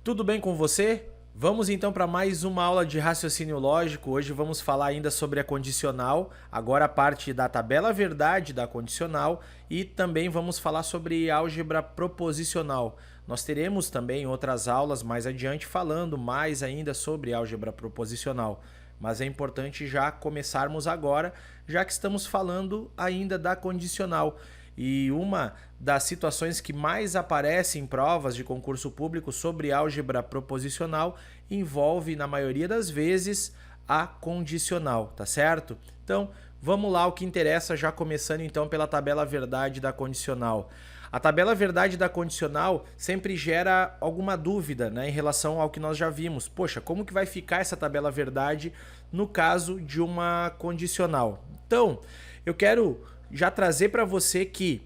Tudo bem com você? Vamos então para mais uma aula de raciocínio lógico. Hoje vamos falar ainda sobre a condicional, agora a parte da tabela verdade da condicional e também vamos falar sobre álgebra proposicional. Nós teremos também outras aulas mais adiante falando mais ainda sobre álgebra proposicional, mas é importante já começarmos agora, já que estamos falando ainda da condicional. E uma das situações que mais aparece em provas de concurso público sobre álgebra proposicional envolve, na maioria das vezes, a condicional, tá certo? Então, vamos lá, o que interessa, já começando então pela tabela verdade da condicional. A tabela verdade da condicional sempre gera alguma dúvida, né, em relação ao que nós já vimos. Poxa, como que vai ficar essa tabela verdade no caso de uma condicional? Então, eu quero já trazer para você que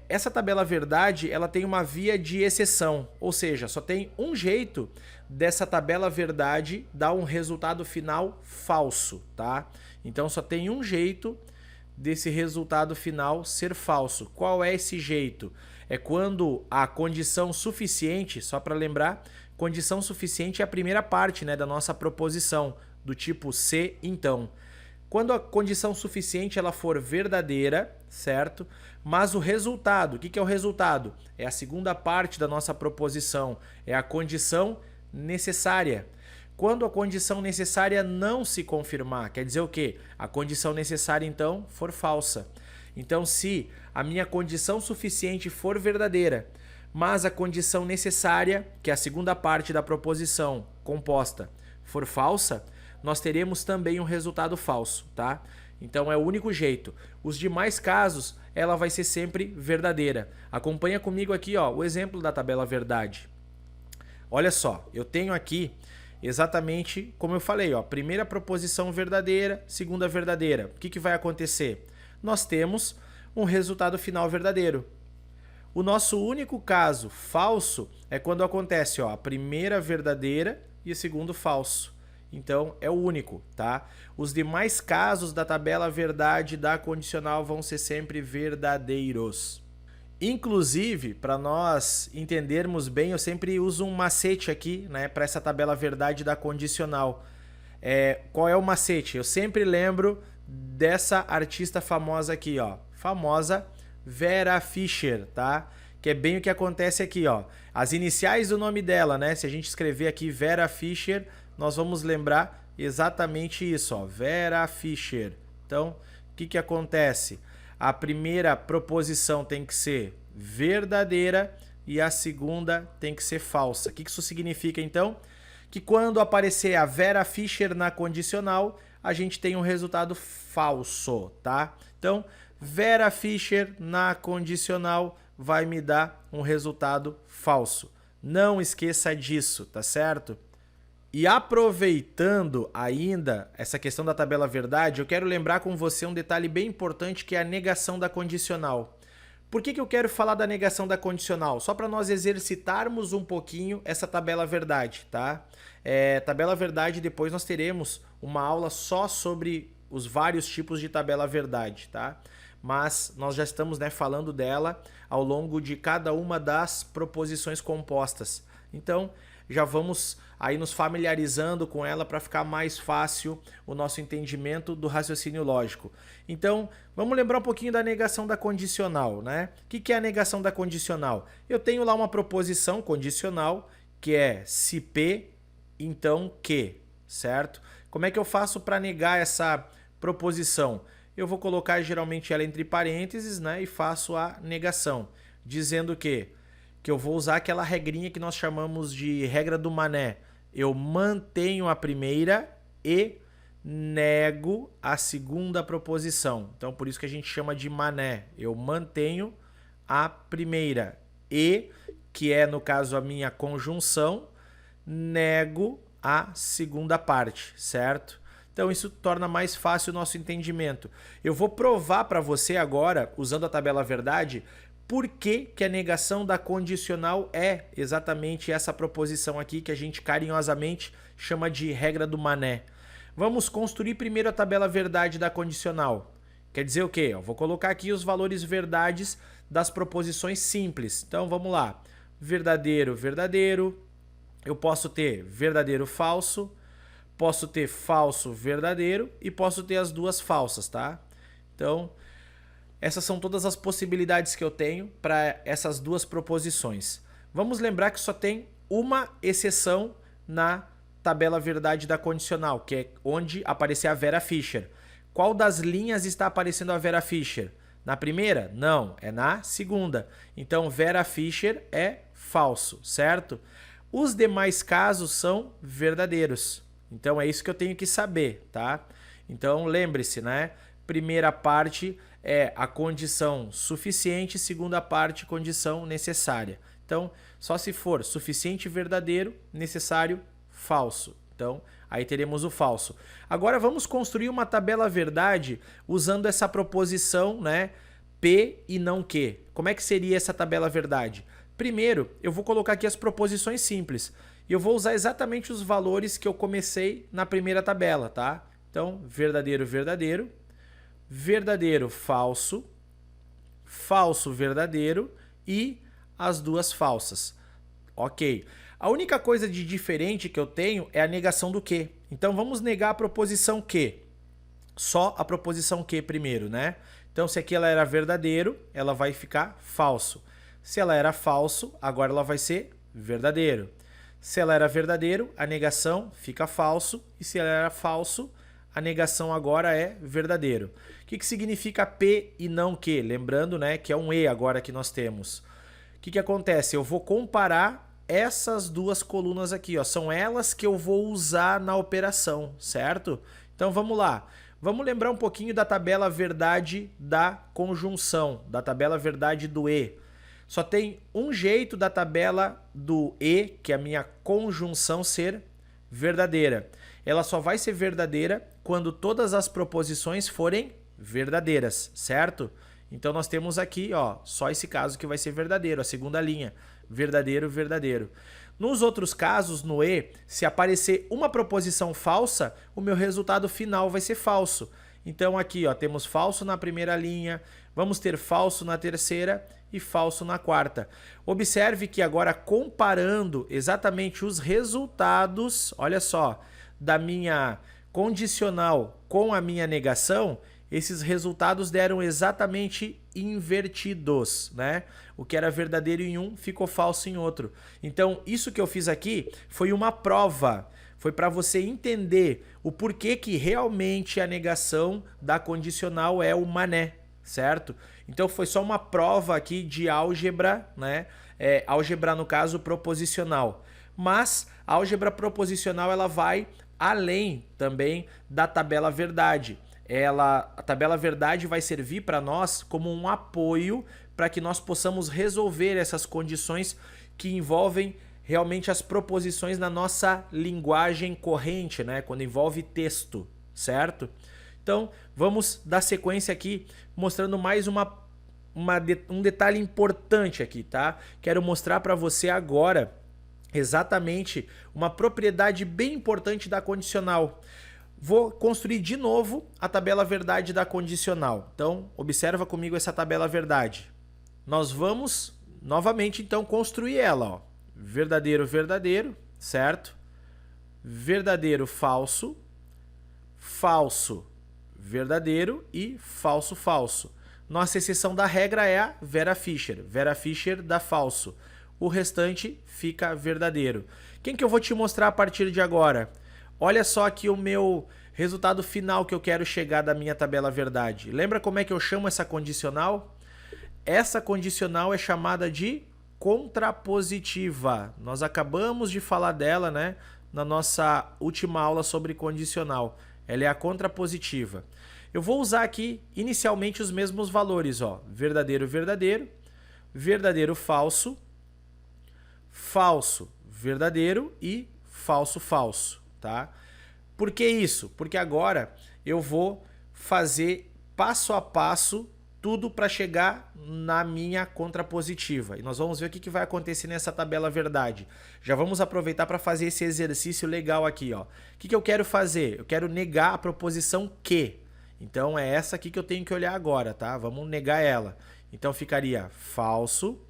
essa tabela verdade ela tem uma via de exceção, ou seja, só tem um jeito dessa tabela verdade dar um resultado final falso, tá? Então só tem um jeito desse resultado final ser falso. Qual é esse jeito? É quando a condição suficiente, só para lembrar, condição suficiente é a primeira parte, né, da nossa proposição, do tipo se então. Quando a condição suficiente ela for verdadeira, certo? Mas o resultado, o que é o resultado? É a segunda parte da nossa proposição, é a condição necessária. Quando a condição necessária não se confirmar, quer dizer o quê? A condição necessária, então, for falsa. Então, se a minha condição suficiente for verdadeira, mas a condição necessária, que é a segunda parte da proposição composta, for falsa, nós teremos também um resultado falso, tá? Então é o único jeito. Os demais casos, ela vai ser sempre verdadeira. Acompanha comigo aqui, ó, o exemplo da tabela verdade. Olha só, eu tenho aqui exatamente como eu falei, ó, primeira proposição verdadeira, segunda verdadeira. O que vai acontecer? Nós temos um resultado final verdadeiro. O nosso único caso falso é quando acontece, ó, a primeira verdadeira e o segundo falso. Então, é o único, tá? Os demais casos da tabela verdade da condicional vão ser sempre verdadeiros. Inclusive, para nós entendermos bem, eu sempre uso um macete aqui, né, para essa tabela verdade da condicional. Qual é o macete? Eu sempre lembro dessa artista famosa aqui, ó, famosa Vera Fischer, tá? Que é bem o que acontece aqui, ó. As iniciais do nome dela, né? Se a gente escrever aqui Vera Fischer, nós vamos lembrar exatamente isso, ó, Vera Fischer. Então, o que acontece? A primeira proposição tem que ser verdadeira e a segunda tem que ser falsa. O que isso significa, então? Que quando aparecer a Vera Fischer na condicional, a gente tem um resultado falso, tá? Então, Vera Fischer na condicional vai me dar um resultado falso. Não esqueça disso, tá certo? E aproveitando ainda essa questão da tabela verdade, eu quero lembrar com você um detalhe bem importante que é a negação da condicional. Por que eu quero falar da negação da condicional? Só para nós exercitarmos um pouquinho essa tabela verdade, tá? Tabela verdade, depois nós teremos uma aula só sobre os vários tipos de tabela verdade, tá? Mas nós já estamos, né, falando dela ao longo de cada uma das proposições compostas. Então, já vamos aí nos familiarizando com ela para ficar mais fácil o nosso entendimento do raciocínio lógico. Então, vamos lembrar um pouquinho da negação da condicional, né? O que é a negação da condicional? Eu tenho lá uma proposição condicional que é se P, então Q, certo? Como é que eu faço para negar essa proposição? Eu vou colocar geralmente ela entre parênteses, né, e faço a negação, dizendo que eu vou usar aquela regrinha que nós chamamos de regra do mané. Eu mantenho a primeira e nego a segunda proposição. Então, por isso que a gente chama de mané. Eu mantenho a primeira e, que é, no caso, a minha conjunção, nego a segunda parte, certo? Então, isso torna mais fácil o nosso entendimento. Eu vou provar para você agora, usando a tabela verdade, por que a negação da condicional é exatamente essa proposição aqui que a gente carinhosamente chama de regra do mané. Vamos construir primeiro a tabela verdade da condicional. Quer dizer o quê? Eu vou colocar aqui os valores verdades das proposições simples. Então vamos lá. Verdadeiro, verdadeiro. eu posso ter verdadeiro, falso, posso ter falso, verdadeiro e posso ter as duas falsas, tá? Então, essas são todas as possibilidades que eu tenho para essas duas proposições. Vamos lembrar que só tem uma exceção na tabela verdade da condicional, que é onde aparecer a Vera Fischer. Qual das linhas está aparecendo a Vera Fischer? Na primeira? Não, é na segunda. Então, Vera Fischer é falso, certo? Os demais casos são verdadeiros. Então, é isso que eu tenho que saber, tá? Então, lembre-se, né? Primeira parte é a condição suficiente, segunda parte, condição necessária. Então, só se for suficiente, verdadeiro, necessário, falso. Então, aí teremos o falso. Agora vamos construir uma tabela verdade usando essa proposição, né? P e não Q. Como é que seria essa tabela verdade? Primeiro, eu vou colocar aqui as proposições simples. E eu vou usar exatamente os valores que eu comecei na primeira tabela, tá? Então, verdadeiro, verdadeiro. Verdadeiro, falso. Falso, verdadeiro. E as duas falsas. Ok. A única coisa de diferente que eu tenho é a negação do que. Então vamos negar a proposição que. Só a proposição que primeiro, né? Então se aqui ela era verdadeiro, ela vai ficar falso. Se ela era falso, agora ela vai ser verdadeiro. Se ela era verdadeiro, a negação fica falso. E se ela era falso, a negação agora é verdadeiro. O que significa P e não Q? Lembrando, né, que é um E agora que nós temos. O que acontece? Eu vou comparar essas duas colunas aqui, ó, são elas que eu vou usar na operação, certo? Então vamos lá. Vamos lembrar um pouquinho da tabela verdade da conjunção, da tabela verdade do E. Só tem um jeito da tabela do E, que é a minha conjunção, ser verdadeira. Ela só vai ser verdadeira quando todas as proposições forem verdadeiras, certo? Então nós temos aqui, ó, só esse caso que vai ser verdadeiro, a segunda linha. Verdadeiro, verdadeiro. Nos outros casos, no E, se aparecer uma proposição falsa, o meu resultado final vai ser falso. Então aqui, ó, temos falso na primeira linha, vamos ter falso na terceira e falso na quarta. Observe que agora, comparando exatamente os resultados, olha só, da minha condicional com a minha negação, esses resultados deram exatamente invertidos, né? O que era verdadeiro em um ficou falso em outro. Então, isso que eu fiz aqui foi uma prova. Foi para você entender o porquê que realmente a negação da condicional é o mané, certo? Então, foi só uma prova aqui de álgebra, né? Álgebra, no caso, proposicional. Mas a álgebra proposicional ela vai além também da tabela verdade. A tabela verdade vai servir para nós como um apoio para que nós possamos resolver essas condições que envolvem realmente as proposições na nossa linguagem corrente, né? Quando envolve texto, certo? Então, vamos dar sequência aqui mostrando mais um detalhe importante aqui, tá? Quero mostrar para você agora exatamente uma propriedade bem importante da condicional. Vou construir de novo a tabela verdade da condicional. Então, observa comigo essa tabela verdade. Nós vamos novamente, então, construir ela. Ó. Verdadeiro, verdadeiro, certo? Verdadeiro, falso. Falso, verdadeiro e falso, falso. Nossa exceção da regra é a Vera Fischer. Vera Fischer dá falso. O restante fica verdadeiro. Quem que eu vou te mostrar a partir de agora? Olha só aqui o meu resultado final que eu quero chegar da minha tabela verdade. Lembra como é que eu chamo essa condicional? Essa condicional é chamada de contrapositiva. Nós acabamos de falar dela, né, na nossa última aula sobre condicional. Ela é a contrapositiva. Eu vou usar aqui inicialmente os mesmos valores, ó. Verdadeiro, verdadeiro. Verdadeiro, falso. Falso, verdadeiro e falso, falso, tá? Por que isso? Porque agora eu vou fazer passo a passo tudo para chegar na minha contrapositiva. E nós vamos ver o que vai acontecer nessa tabela verdade. Já vamos aproveitar para fazer esse exercício legal aqui, ó. O que eu quero fazer? Eu quero negar a proposição que. Então é essa aqui que eu tenho que olhar agora, tá? Vamos negar ela. Então ficaria falso,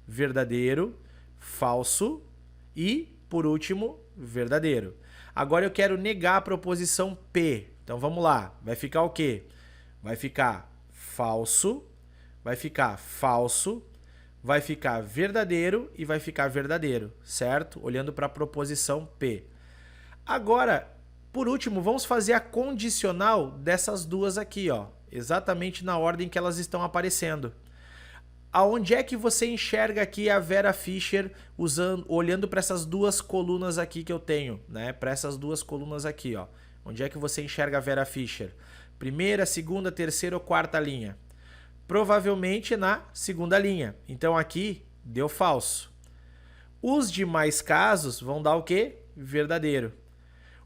verdadeiro, falso e por último, verdadeiro. Agora eu quero negar a proposição P. Então vamos lá. Vai ficar o quê? Vai ficar falso, vai ficar falso, vai ficar verdadeiro e vai ficar verdadeiro, certo? Olhando para a proposição P. Agora, por último, vamos fazer a condicional dessas duas aqui, ó, exatamente na ordem que elas estão aparecendo. Aonde é que você enxerga aqui a Vera Fischer olhando para essas duas colunas aqui que eu tenho, né? Para essas duas colunas aqui, ó. Onde é que você enxerga a Vera Fischer? Primeira, segunda, terceira ou quarta linha? Provavelmente na segunda linha. Então aqui deu falso. Os demais casos vão dar o quê? Verdadeiro.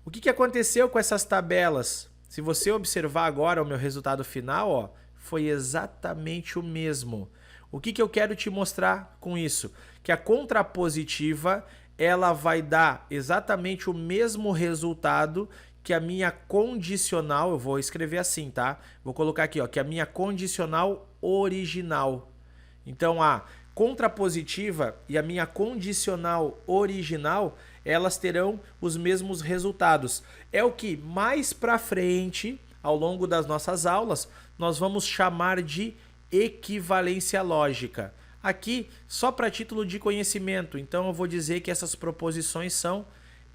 O que aconteceu com essas tabelas? Se você observar agora o meu resultado final, ó, foi exatamente o mesmo. O que eu quero te mostrar com isso? Que a contrapositiva ela vai dar exatamente o mesmo resultado que a minha condicional, eu vou escrever assim, tá? Vou colocar aqui, ó, que a minha condicional original. Então a contrapositiva e a minha condicional original, elas terão os mesmos resultados. É o que mais para frente, ao longo das nossas aulas, nós vamos chamar de equivalência lógica. Aqui, só para título de conhecimento, então eu vou dizer que essas proposições são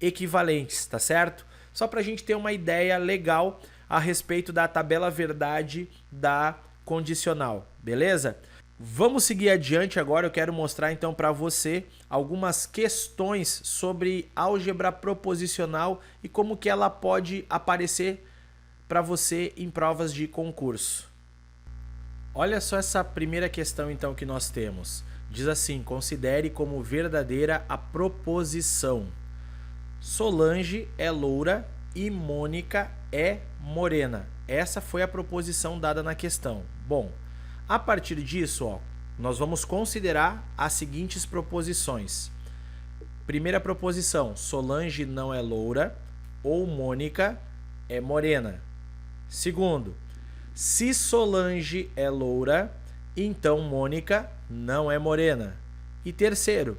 equivalentes, tá certo? Só para a gente ter uma ideia legal a respeito da tabela verdade da condicional, beleza? Vamos seguir adiante agora, eu quero mostrar então para você algumas questões sobre álgebra proposicional e como que ela pode aparecer para você em provas de concurso. Olha só essa primeira questão então que nós temos. Diz assim: considere como verdadeira a proposição: Solange é loura e Mônica é morena. Essa foi a proposição dada na questão. Bom, a partir disso, ó, nós vamos considerar as seguintes proposições. Primeira proposição: Solange não é loura ou Mônica é morena. Segundo, se Solange é loura, então Mônica não é morena. E terceiro,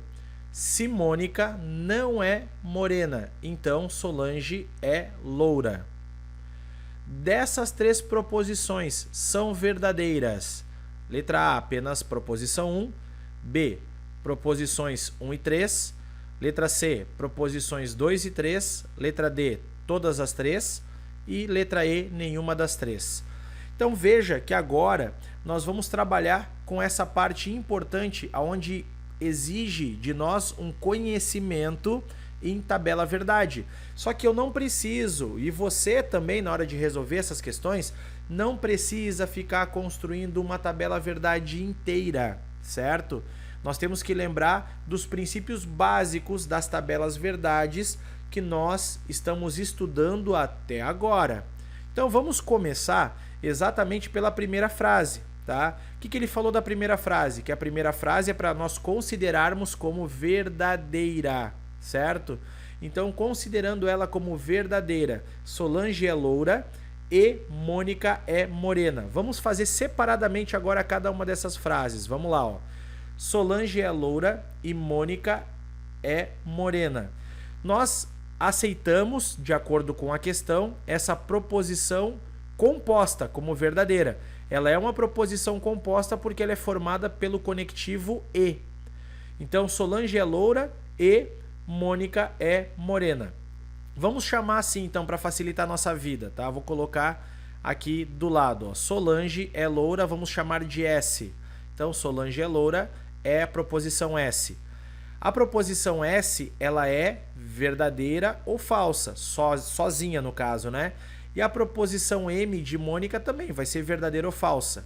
se Mônica não é morena, então Solange é loura. Dessas três proposições são verdadeiras. Letra A, apenas proposição 1. B, proposições 1 e 3. Letra C, proposições 2 e 3. Letra D, todas as três. E letra E, nenhuma das três. Então veja que agora nós vamos trabalhar com essa parte importante onde exige de nós um conhecimento em tabela verdade. Só que eu não preciso, e você também na hora de resolver essas questões, não precisa ficar construindo uma tabela verdade inteira, certo? Nós temos que lembrar dos princípios básicos das tabelas verdades que nós estamos estudando até agora. Então vamos começar exatamente pela primeira frase, tá? O que ele falou da primeira frase? Que a primeira frase é para nós considerarmos como verdadeira, certo? Então, considerando ela como verdadeira, Solange é loura e Mônica é morena. Vamos fazer separadamente agora cada uma dessas frases. Vamos lá, ó. Solange é loura e Mônica é morena. Nós aceitamos, de acordo com a questão, essa proposição composta como verdadeira. Ela é uma proposição composta porque ela é formada pelo conectivo e. Então, Solange é loura e Mônica é morena. Vamos chamar assim, então, para facilitar a nossa vida, tá? Vou colocar aqui do lado, ó. Solange é loura, vamos chamar de S. Então, Solange é loura é a proposição S. A proposição S, ela é verdadeira ou falsa, sozinha no caso, né? E a proposição M de Mônica também vai ser verdadeira ou falsa.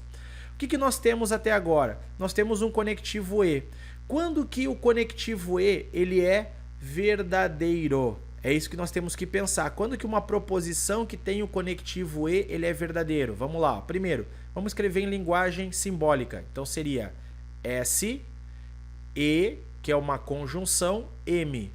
O que nós temos até agora? Nós temos um conectivo E. Quando que o conectivo E ele é verdadeiro? É isso que nós temos que pensar. Quando que uma proposição que tem o conectivo E ele é verdadeiro? Vamos lá. Primeiro, vamos escrever em linguagem simbólica. Então seria S, E, que é uma conjunção, M.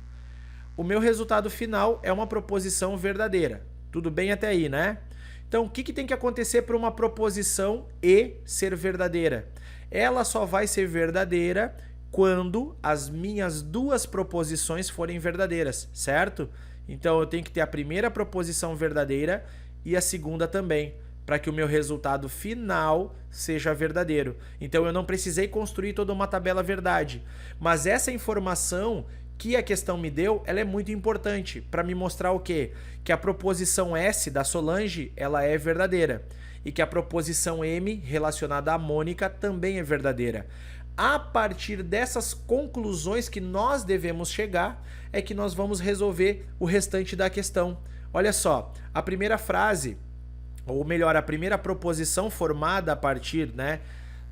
O meu resultado final é uma proposição verdadeira. Tudo bem até aí, né? Então, o que tem que acontecer para uma proposição E ser verdadeira? Ela só vai ser verdadeira quando as minhas duas proposições forem verdadeiras, certo? Então eu tenho que ter a primeira proposição verdadeira e a segunda também, para que o meu resultado final seja verdadeiro. Então eu não precisei construir toda uma tabela verdade, mas essa informação que a questão me deu, ela é muito importante para me mostrar o quê? Que a proposição S da Solange, ela é verdadeira e que a proposição M relacionada à Mônica também é verdadeira. A partir dessas conclusões que nós devemos chegar, é que nós vamos resolver o restante da questão. Olha só, a primeira frase, ou melhor, a primeira proposição formada a partir, né,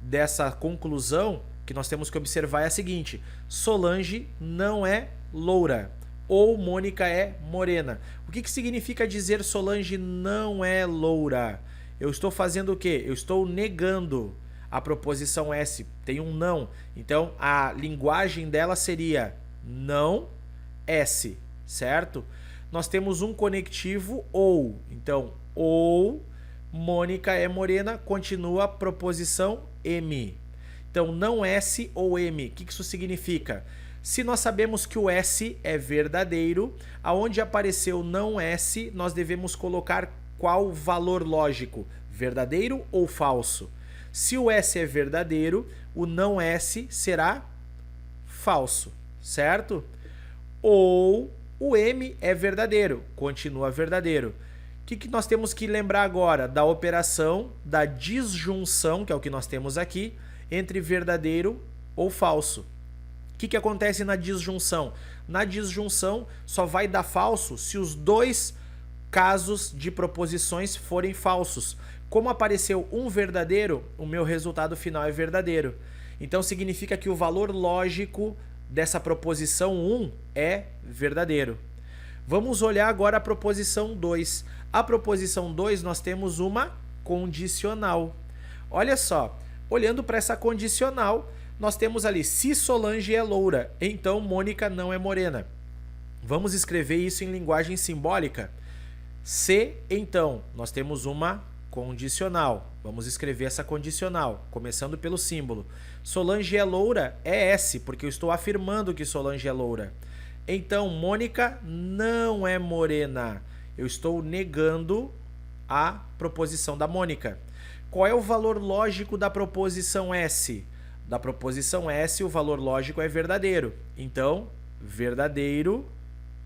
dessa conclusão que nós temos que observar é a seguinte: Solange não é loura ou Mônica é morena. O que significa dizer Solange não é loura? Eu estou fazendo o quê? Eu estou negando a proposição S, tem um não. Então a linguagem dela seria não S, certo? Nós temos um conectivo ou. Então, ou Mônica é morena, continua a proposição M. Então, não S ou M. O que isso significa? Se nós sabemos que o S é verdadeiro, aonde apareceu não S, nós devemos colocar qual valor lógico? Verdadeiro ou falso? Se o S é verdadeiro, o não S será falso, certo? Ou o M é verdadeiro, continua verdadeiro. O que nós temos que lembrar agora? Da operação da disjunção, que é o que nós temos aqui, entre verdadeiro ou falso. O que acontece na disjunção? Na disjunção só vai dar falso se os dois casos de proposições forem falsos. Como apareceu um verdadeiro, o meu resultado final é verdadeiro. Então significa que o valor lógico dessa proposição 1 é verdadeiro. Vamos olhar agora a proposição 2. A proposição 2 nós temos uma condicional. Olha só, olhando para essa condicional, nós temos ali, se Solange é loura, então Mônica não é morena. Vamos escrever isso em linguagem simbólica. Se, então, nós temos uma condicional. Vamos escrever essa condicional, começando pelo símbolo. Solange é loura é S, porque eu estou afirmando que Solange é loura. Então, Mônica não é morena. Eu estou negando a proposição da Mônica. Qual é o valor lógico da proposição S? Da proposição S, o valor lógico é verdadeiro. Então, verdadeiro.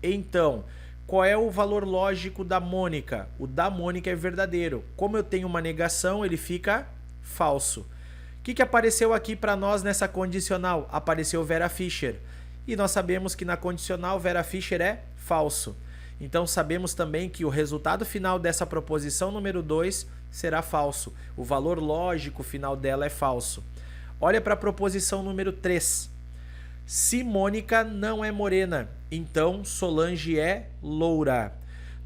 Então, qual é o valor lógico da Mônica? O da Mônica é verdadeiro. Como eu tenho uma negação, ele fica falso. O que apareceu aqui para nós nessa condicional? Apareceu Vera Fischer. E nós sabemos que na condicional Vera Fischer é falso. Então sabemos também que o resultado final dessa proposição número 2 será falso. O valor lógico final dela é falso. Olha para a proposição número 3. Se Mônica não é morena, então Solange é loura.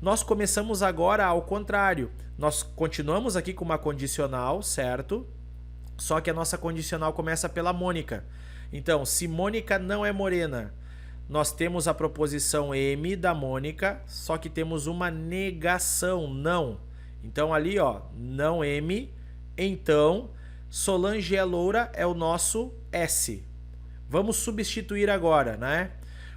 Nós começamos agora ao contrário. Nós continuamos aqui com uma condicional, certo? Só que a nossa condicional começa pela Mônica. Então, se Mônica não é morena, nós temos a proposição M da Mônica, só que temos uma negação, não. Então ali, ó, não M, então Solange é loura é o nosso S. Vamos substituir agora, né?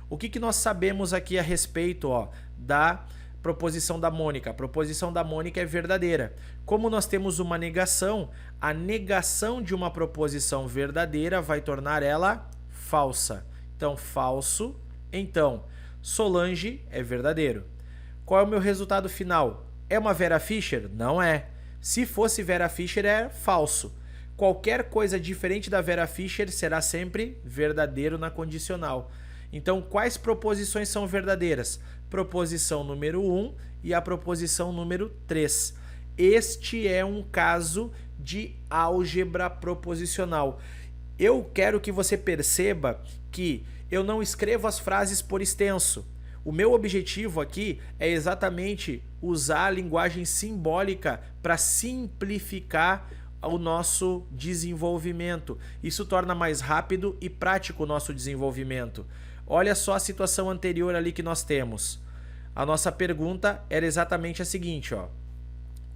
O que nós sabemos aqui a respeito, ó, da proposição da Mônica? A proposição da Mônica é verdadeira. Como nós temos uma negação, a negação de uma proposição verdadeira vai tornar ela falsa. Então, falso. Então, Solange é verdadeiro. Qual é o meu resultado final? É uma Vera Fischer? Não é. Se fosse Vera Fischer, é falso. Qualquer coisa diferente da Vera Fischer será sempre verdadeiro na condicional. Então, quais proposições são verdadeiras? Proposição número 1 e a proposição número 3. Este é um caso de álgebra proposicional. Eu quero que você perceba que eu não escrevo as frases por extenso. O meu objetivo aqui é exatamente usar a linguagem simbólica para simplificar o nosso desenvolvimento. Isso torna mais rápido e prático o nosso desenvolvimento. Olha só a situação anterior ali que nós temos. A nossa pergunta era exatamente a seguinte, ó.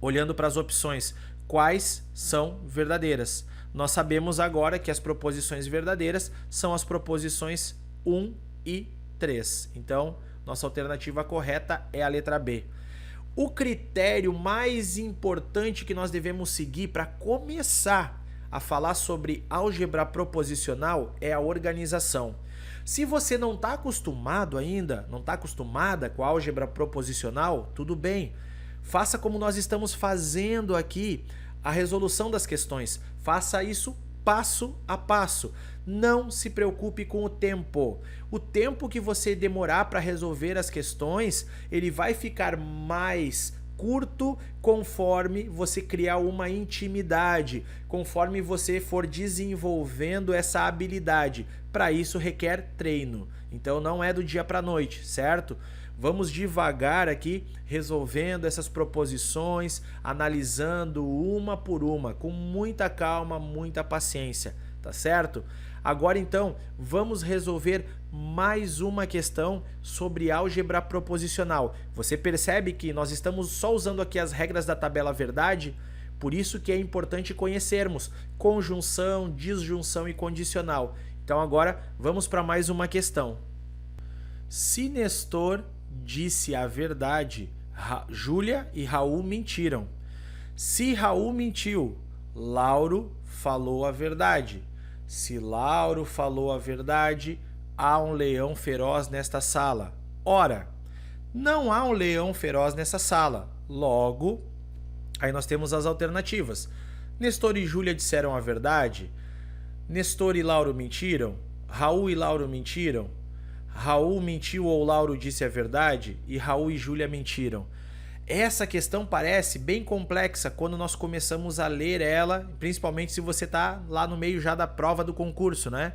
Olhando para as opções, quais são verdadeiras. Nós sabemos agora que as proposições verdadeiras são as proposições 1 e 3. Então, nossa alternativa correta é a letra B. O critério mais importante que nós devemos seguir para começar a falar sobre álgebra proposicional é a organização. Se você não está acostumado ainda, não está acostumada com a álgebra proposicional, tudo bem. Faça como nós estamos fazendo aqui a resolução das questões. Faça isso passo a passo. Não se preocupe com o tempo. O tempo que você demorar para resolver as questões, ele vai ficar mais curto conforme você criar uma intimidade, conforme você for desenvolvendo essa habilidade. Para isso requer treino. Então não é do dia para a noite, certo? Vamos devagar aqui, resolvendo essas proposições, analisando uma por uma, com muita calma, muita paciência, tá certo? Agora então, vamos resolver mais uma questão sobre álgebra proposicional. Você percebe que nós estamos só usando aqui as regras da tabela verdade? Por isso que é importante conhecermos conjunção, disjunção e condicional. Então agora, vamos para mais uma questão. Se Nestor disse a verdade, Júlia e Raul mentiram. Se Raul mentiu, Lauro falou a verdade. Se Lauro falou a verdade, há um leão feroz nesta sala. Ora, não há um leão feroz nessa sala. Logo, aí nós temos as alternativas. Nestor e Júlia disseram a verdade. Nestor e Lauro mentiram. Raul e Lauro mentiram. Raul mentiu ou Lauro disse a verdade e Raul e Júlia mentiram. Essa questão parece bem complexa quando nós começamos a ler ela, principalmente se você está lá no meio já da prova do concurso, né?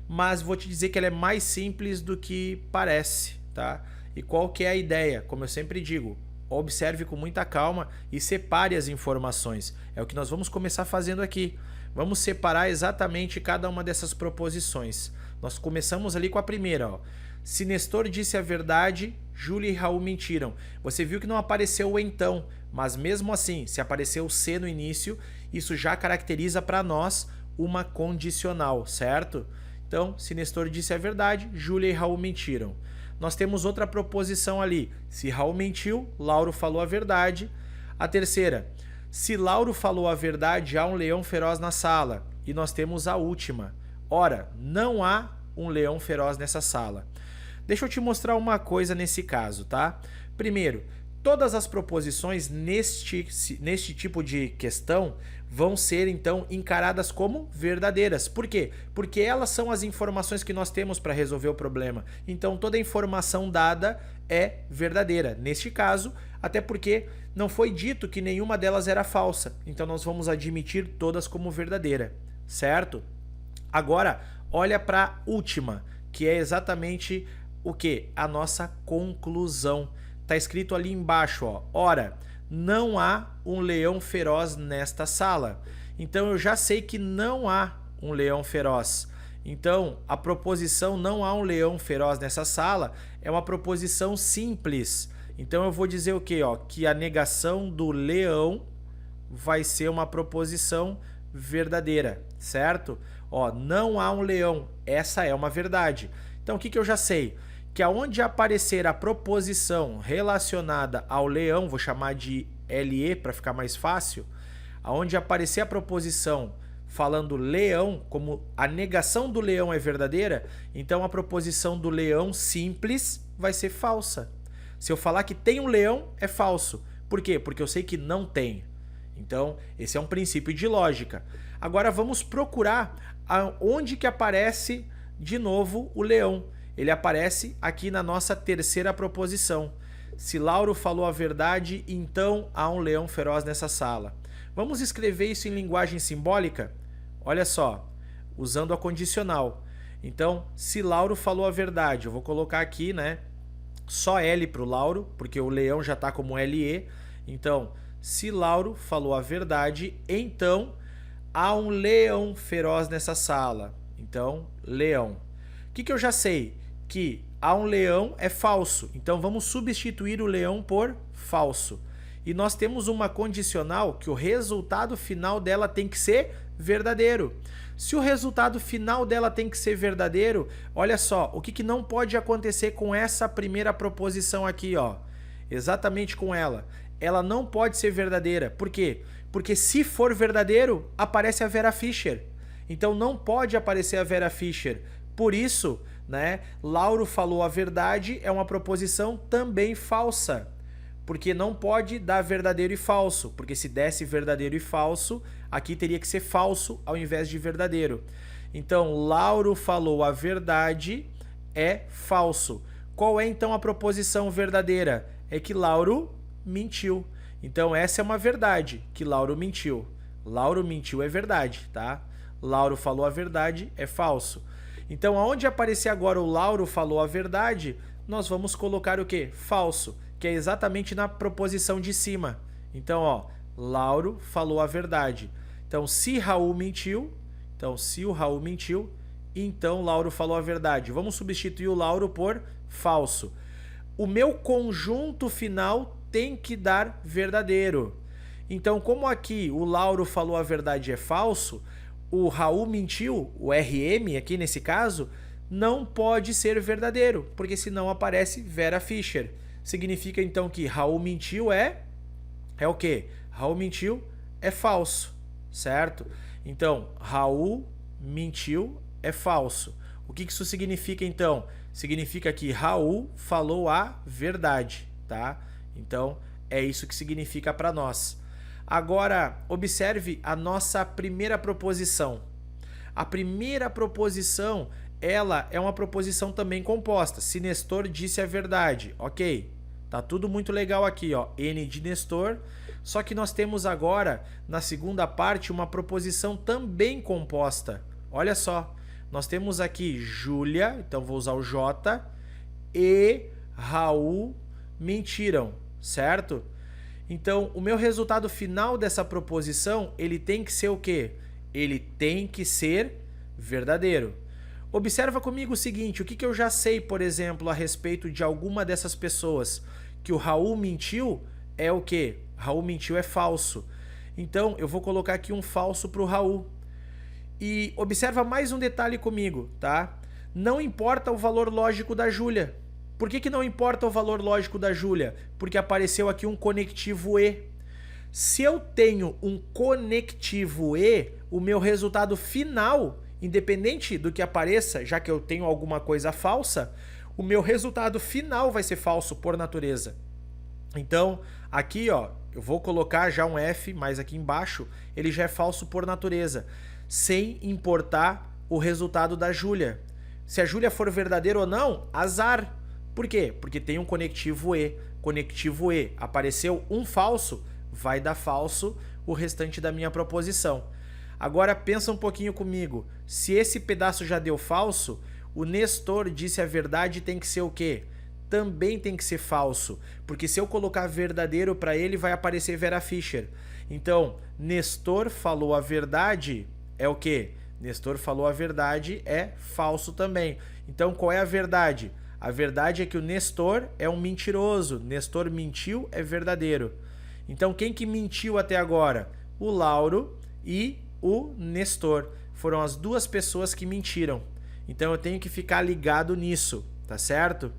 Mas vou te dizer que ela é mais simples do que parece, tá? E qual que é a ideia? Como eu sempre digo, observe com muita calma e separe as informações. É o que nós vamos começar fazendo aqui. Vamos separar exatamente cada uma dessas proposições. Nós começamos ali com a primeira, ó. Se Nestor disse a verdade, Júlia e Raul mentiram. Você viu que não apareceu o então, mas mesmo assim, se apareceu o se no início, isso já caracteriza para nós uma condicional, certo? Então, se Nestor disse a verdade, Júlia e Raul mentiram. Nós temos outra proposição ali. Se Raul mentiu, Lauro falou a verdade. A terceira, se Lauro falou a verdade, há um leão feroz na sala. E nós temos a última. Ora, não há um leão feroz nessa sala. Deixa eu te mostrar uma coisa nesse caso, tá? Primeiro, todas as proposições neste tipo de questão vão ser, então, encaradas como verdadeiras. Por quê? Porque elas são as informações que nós temos para resolver o problema. Então, toda informação dada é verdadeira. Neste caso, até porque não foi dito que nenhuma delas era falsa. Então, nós vamos admitir todas como verdadeira, certo? Agora, olha para a última, que é exatamente o que? A nossa conclusão. Está escrito ali embaixo, ó. Ora, não há um leão feroz nesta sala. Então eu já sei que não há um leão feroz. Então a proposição não há um leão feroz nessa sala é uma proposição simples. Então eu vou dizer o quê? Ó, que a negação do leão vai ser uma proposição verdadeira, certo? Ó, não há um leão. Essa é uma verdade. Então o que eu já sei? Que aonde aparecer a proposição relacionada ao leão, vou chamar de LE para ficar mais fácil, aonde aparecer a proposição falando leão, como a negação do leão é verdadeira, então a proposição do leão simples vai ser falsa. Se eu falar que tem um leão, é falso. Por quê? Porque eu sei que não tem. Então, esse é um princípio de lógica. Agora vamos procurar onde que aparece de novo o leão. Ele aparece aqui na nossa terceira proposição. Se Lauro falou a verdade, então há um leão feroz nessa sala. Vamos escrever isso em linguagem simbólica? Olha só, usando a condicional. Então, se Lauro falou a verdade, eu vou colocar aqui, né, só L para o Lauro, porque o leão já está como LE. Então, se Lauro falou a verdade, então há um leão feroz nessa sala. Então, leão. O que eu já sei? Que há um leão é falso. Então vamos substituir o leão por falso. E nós temos uma condicional que o resultado final dela tem que ser verdadeiro. Se o resultado final dela tem que ser verdadeiro, olha só, o que não pode acontecer com essa primeira proposição aqui, ó? Exatamente com ela. Ela não pode ser verdadeira. Por quê? Porque se for verdadeiro, aparece a Vera Fischer. Então não pode aparecer a Vera Fischer. Por isso, né, Lauro falou a verdade é uma proposição também falsa. Porque não pode dar verdadeiro e falso. Porque se desse verdadeiro e falso, aqui teria que ser falso ao invés de verdadeiro. Então, Lauro falou a verdade é falso. Qual é então a proposição verdadeira? É que Lauro mentiu. Então essa é uma verdade, que Lauro mentiu. Lauro mentiu é verdade, tá? Lauro falou a verdade é falso. Então aonde aparecer agora o Lauro falou a verdade, nós vamos colocar o quê? Falso, que é exatamente na proposição de cima. Então, ó, Lauro falou a verdade. Então se Raul mentiu, então se o Raul mentiu, então Lauro falou a verdade. Vamos substituir o Lauro por falso. O meu conjunto final tem que dar verdadeiro. Então, como aqui o Lauro falou a verdade é falso, o Raul mentiu, o RM aqui nesse caso, não pode ser verdadeiro, porque senão aparece Vera Fischer. Significa então que Raul mentiu é o quê? Raul mentiu é falso, certo? Então, Raul mentiu é falso. O que isso significa então? Significa que Raul falou a verdade, tá? Então, é isso que significa para nós. Agora, observe a nossa primeira proposição. A primeira proposição, ela é uma proposição também composta. Se Nestor disse a verdade, ok. Tá tudo muito legal aqui, ó. N de Nestor. Só que nós temos agora, na segunda parte, uma proposição também composta. Olha só. Nós temos aqui Júlia, então vou usar o J, e Raul mentiram, certo? Então, o meu resultado final dessa proposição, ele tem que ser o quê? Ele tem que ser verdadeiro. Observa comigo o seguinte, o que eu já sei, por exemplo, a respeito de alguma dessas pessoas? Que o Raul mentiu é o quê? Raul mentiu é falso. Então, eu vou colocar aqui um falso para o Raul. E observa mais um detalhe comigo, tá? Não importa o valor lógico da Júlia. Por que não importa o valor lógico da Júlia? Porque apareceu aqui um conectivo E. Se eu tenho um conectivo E, o meu resultado final, independente do que apareça, já que eu tenho alguma coisa falsa, o meu resultado final vai ser falso por natureza. Então, aqui, ó, eu vou colocar já um F, mas aqui embaixo ele já é falso por natureza, sem importar o resultado da Júlia. Se a Júlia for verdadeira ou não, azar. Por quê? Porque tem um conectivo E. Conectivo E. Apareceu um falso, vai dar falso o restante da minha proposição. Agora pensa um pouquinho comigo. Se esse pedaço já deu falso, o Nestor disse a verdade tem que ser o quê? Também tem que ser falso. Porque se eu colocar verdadeiro para ele, vai aparecer Vera Fischer. Então, Nestor falou a verdade é o quê? Nestor falou a verdade é falso também. Então, qual é a verdade? A verdade é que o Nestor é um mentiroso. Nestor mentiu é verdadeiro. Então, quem que mentiu até agora? O Lauro e o Nestor. Foram as duas pessoas que mentiram. Então, eu tenho que ficar ligado nisso, tá certo?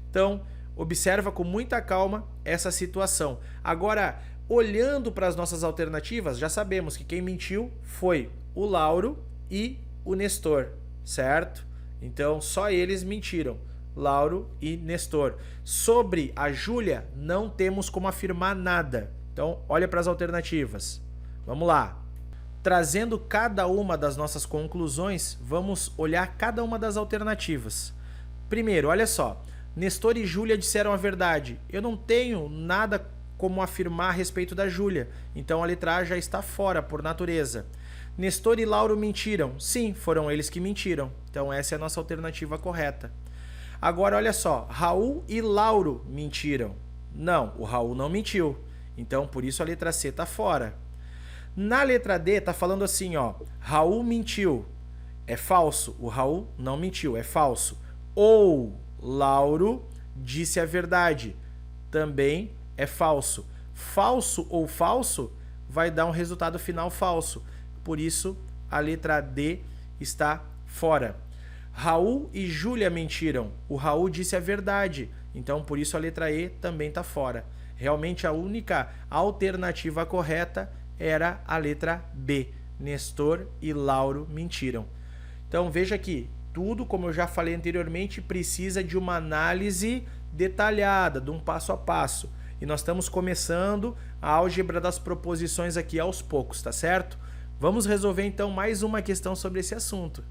Então, observa com muita calma essa situação. Agora, olhando para as nossas alternativas, já sabemos que quem mentiu foi o Lauro e o Nestor, certo? Então, só eles mentiram. Lauro e Nestor. Sobre a Júlia, não temos como afirmar nada. Então, olha para as alternativas. Vamos lá. Trazendo cada uma das nossas conclusões, vamos olhar cada uma das alternativas. Primeiro, olha só. Nestor e Júlia disseram a verdade. Eu não tenho nada como afirmar a respeito da Júlia. Então, a letra A já está fora, por natureza. Nestor e Lauro mentiram. Sim, foram eles que mentiram. Então, essa é a nossa alternativa correta. Agora, olha só, Raul e Lauro mentiram. Não, o Raul não mentiu. Então, por isso a letra C está fora. Na letra D, está falando assim, ó, Raul mentiu. É falso. O Raul não mentiu, é falso. Ou Lauro disse a verdade. Também é falso. falso ou falso, vai dar um resultado final falso. Por isso, a letra D está fora. Raul e Júlia mentiram. O Raul disse a verdade. Então, por isso, a letra E também está fora. Realmente, a única alternativa correta era a letra B. Nestor e Lauro mentiram. Então, veja que tudo, como eu já falei anteriormente, precisa de uma análise detalhada, de um passo a passo. E nós estamos começando a álgebra das proposições aqui aos poucos, tá certo? Vamos resolver então mais uma questão sobre esse assunto.